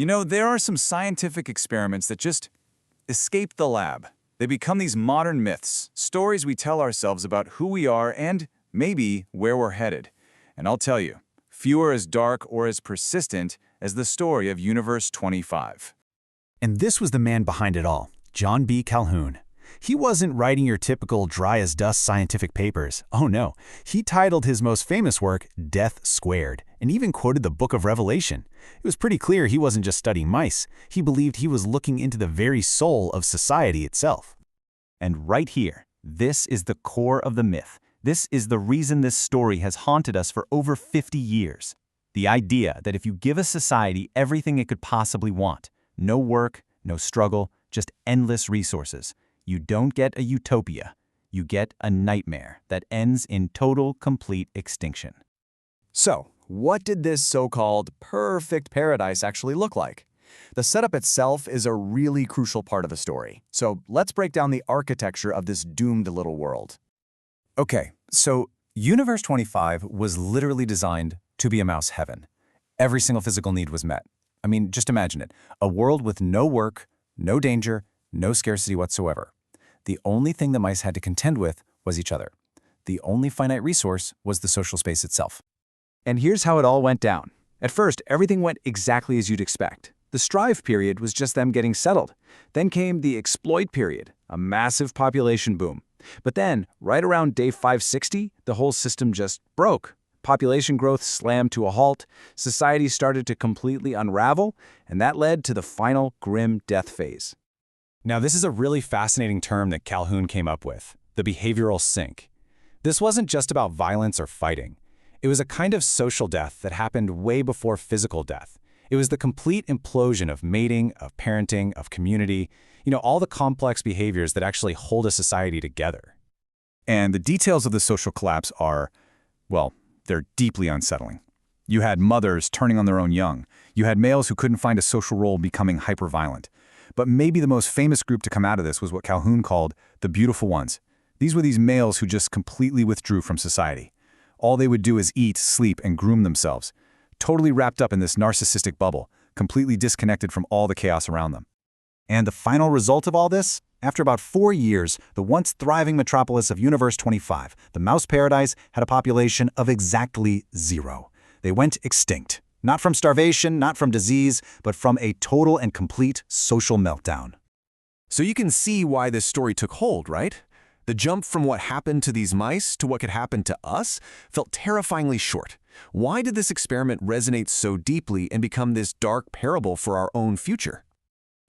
You know, there are some scientific experiments that just escape the lab. They become these modern myths, stories we tell ourselves about who we are and, maybe, where we're headed. And I'll tell you, few are as dark or as persistent as the story of Universe 25. And this was the man behind it all, John B. Calhoun. He wasn't writing your typical dry-as-dust scientific papers. Oh no, he titled his most famous work, Death Squared, and even quoted the Book of Revelation. It was pretty clear he wasn't just studying mice. He believed he was looking into the very soul of society itself. And right here, this is the core of the myth. This is the reason this story has haunted us for over 50 years. The idea that if you give a society everything it could possibly want, no work, no struggle, just endless resources, you don't get a utopia. You get a nightmare that ends in total, complete extinction. So, what did this so-called perfect paradise actually look like? The setup itself is a really crucial part of the story. So let's break down the architecture of this doomed little world. Okay, so Universe 25 was literally designed to be a mouse heaven. Every single physical need was met. I mean, just imagine it. A world with no work, no danger, no scarcity whatsoever. The only thing that mice had to contend with was each other. The only finite resource was the social space itself. And here's how it all went down. At first, everything went exactly as you'd expect. The strive period was just them getting settled. Then came the exploit period, a massive population boom. But then, right around day 560, the whole system just broke. Population growth slammed to a halt, society started to completely unravel, and that led to the final grim death phase. Now, this is a really fascinating term that Calhoun came up with, the behavioral sink. This wasn't just about violence or fighting. It was a kind of social death that happened way before physical death. It was the complete implosion of mating, of parenting, of community, all the complex behaviors that actually hold a society together. And the details of the social collapse are, well, they're deeply unsettling. You had mothers turning on their own young. You had males who couldn't find a social role becoming hyper-violent. But maybe the most famous group to come out of this was what Calhoun called the beautiful ones. These were these males who just completely withdrew from society. All they would do is eat, sleep, and groom themselves, totally wrapped up in this narcissistic bubble, completely disconnected from all the chaos around them. And the final result of all this? After about 4 years, the once thriving metropolis of Universe 25, the mouse paradise, had a population of exactly 0. They went extinct. Not from starvation, not from disease, but from a total and complete social meltdown. So you can see why this story took hold, right? The jump from what happened to these mice to what could happen to us felt terrifyingly short. Why did this experiment resonate so deeply and become this dark parable for our own future?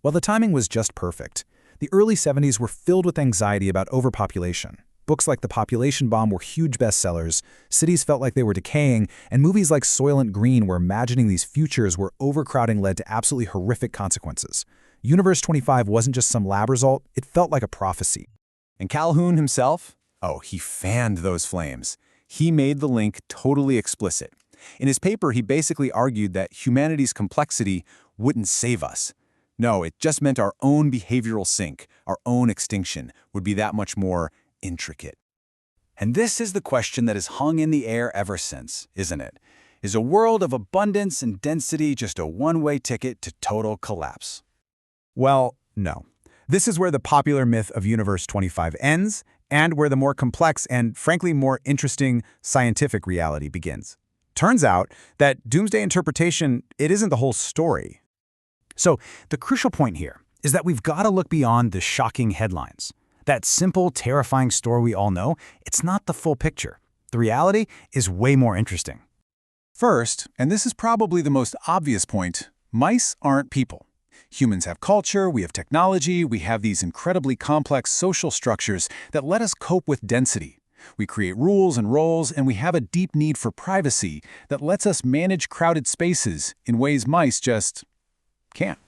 Well, the timing was just perfect. The early 70s were filled with anxiety about overpopulation. Books like The Population Bomb were huge bestsellers, cities felt like they were decaying, and movies like Soylent Green were imagining these futures where overcrowding led to absolutely horrific consequences. Universe 25 wasn't just some lab result, it felt like a prophecy. And Calhoun himself? Oh, he fanned those flames. He made the link totally explicit. In his paper, he basically argued that humanity's complexity wouldn't save us. No, it just meant our own behavioral sink, our own extinction, would be that much more intricate. And this is the question that has hung in the air ever since, isn't it? Is a world of abundance and density just a one-way ticket to total collapse? Well, no. This is where the popular myth of Universe 25 ends, and where the more complex and, frankly, more interesting scientific reality begins. Turns out that doomsday interpretation, it isn't the whole story. So, the crucial point here is that we've got to look beyond the shocking headlines. That simple, terrifying story we all know, it's not the full picture. The reality is way more interesting. First, and this is probably the most obvious point, mice aren't people. Humans have culture, we have technology, we have these incredibly complex social structures that let us cope with density. We create rules and roles, and we have a deep need for privacy that lets us manage crowded spaces in ways mice just can't.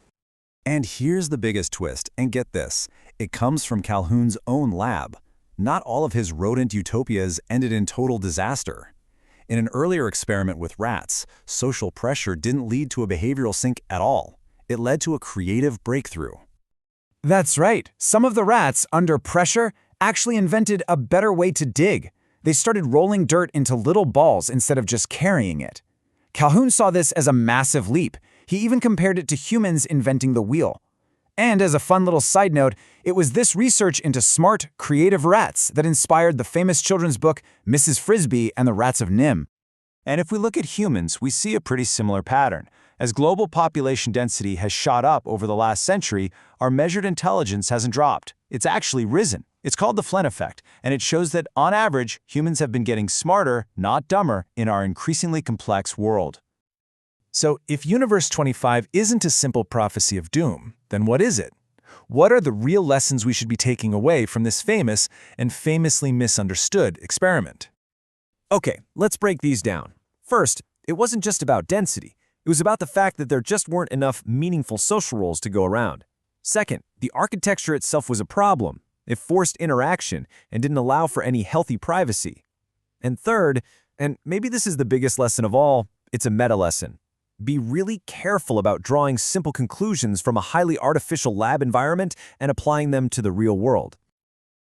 And here's the biggest twist, and get this, it comes from Calhoun's own lab. Not all of his rodent utopias ended in total disaster. In an earlier experiment with rats, social pressure didn't lead to a behavioral sink at all. It led to a creative breakthrough. That's right. Some of the rats, under pressure, actually invented a better way to dig. They started rolling dirt into little balls instead of just carrying it. Calhoun saw this as a massive leap. He even compared it to humans inventing the wheel. And as a fun little side note, it was this research into smart, creative rats that inspired the famous children's book Mrs. Frisby and the Rats of Nim. And if we look at humans, we see a pretty similar pattern. As global population density has shot up over the last century, our measured intelligence hasn't dropped. It's actually risen. It's called the Flynn effect, and it shows that, on average, humans have been getting smarter, not dumber, in our increasingly complex world. So, if Universe 25 isn't a simple prophecy of doom, then what is it? What are the real lessons we should be taking away from this famous and famously misunderstood experiment? Okay, let's break these down. First, it wasn't just about density. It was about the fact that there just weren't enough meaningful social roles to go around. Second, the architecture itself was a problem. It forced interaction and didn't allow for any healthy privacy. And third, and maybe this is the biggest lesson of all, it's a meta lesson. Be really careful about drawing simple conclusions from a highly artificial lab environment and applying them to the real world.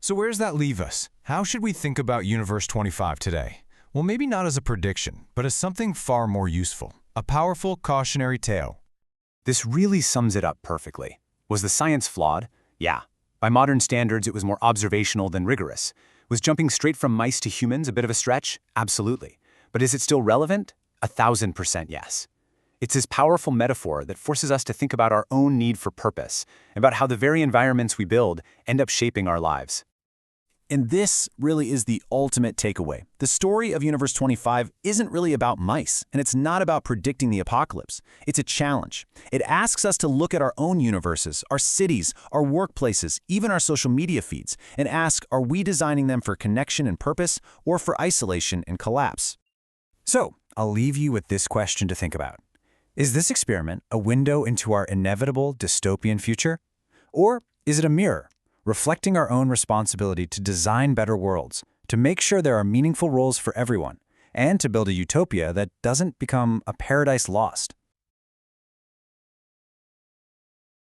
So where does that leave us? How should we think about Universe 25 today? Well, maybe not as a prediction, but as something far more useful. A powerful cautionary tale. This really sums it up perfectly. Was the science flawed? Yeah. By modern standards, it was more observational than rigorous. Was jumping straight from mice to humans a bit of a stretch? Absolutely. But is it still relevant? 1000% yes. It's this powerful metaphor that forces us to think about our own need for purpose, and about how the very environments we build end up shaping our lives. And this really is the ultimate takeaway. The story of Universe 25 isn't really about mice, and it's not about predicting the apocalypse. It's a challenge. It asks us to look at our own universes, our cities, our workplaces, even our social media feeds, and ask, are we designing them for connection and purpose, or for isolation and collapse? So, I'll leave you with this question to think about. Is this experiment a window into our inevitable dystopian future? Or is it a mirror, reflecting our own responsibility to design better worlds, to make sure there are meaningful roles for everyone, and to build a utopia that doesn't become a paradise lost?